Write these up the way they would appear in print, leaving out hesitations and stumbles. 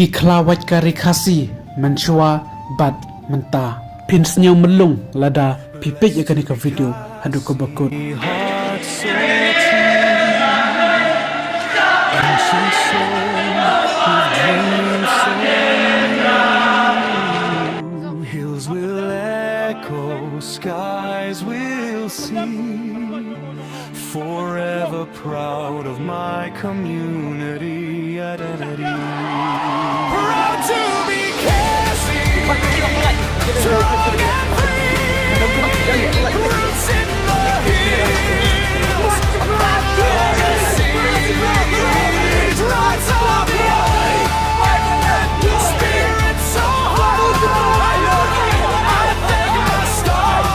khla kari khasi mynshwa bat mynta pin senyum melung lada pipik yakani ka video hadu ko bakut hills will echo, skies will see. Forever proud of my community identity. Proud to be khasi, strong and free. Roots in the hills, legacy. Rise up, spirit so high. I thank the stars.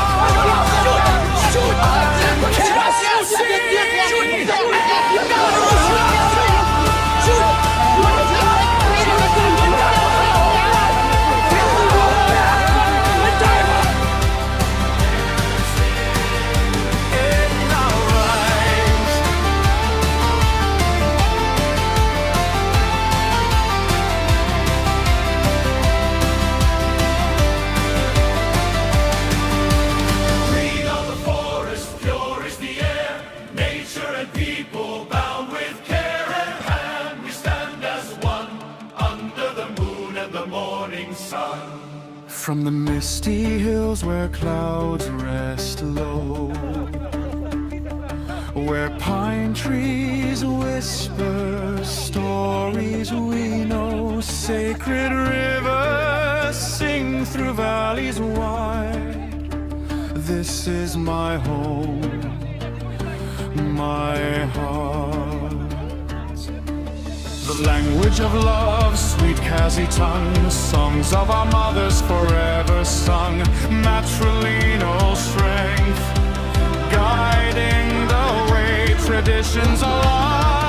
From the misty hills where clouds rest low, where pine trees whisper stories we know, sacred rivers sing through valleys wide. This is my home, my heart. The language of love, sweet khasi tongue, songs of our mothers forever sung, matrilineal strength, guiding the way, traditions alive.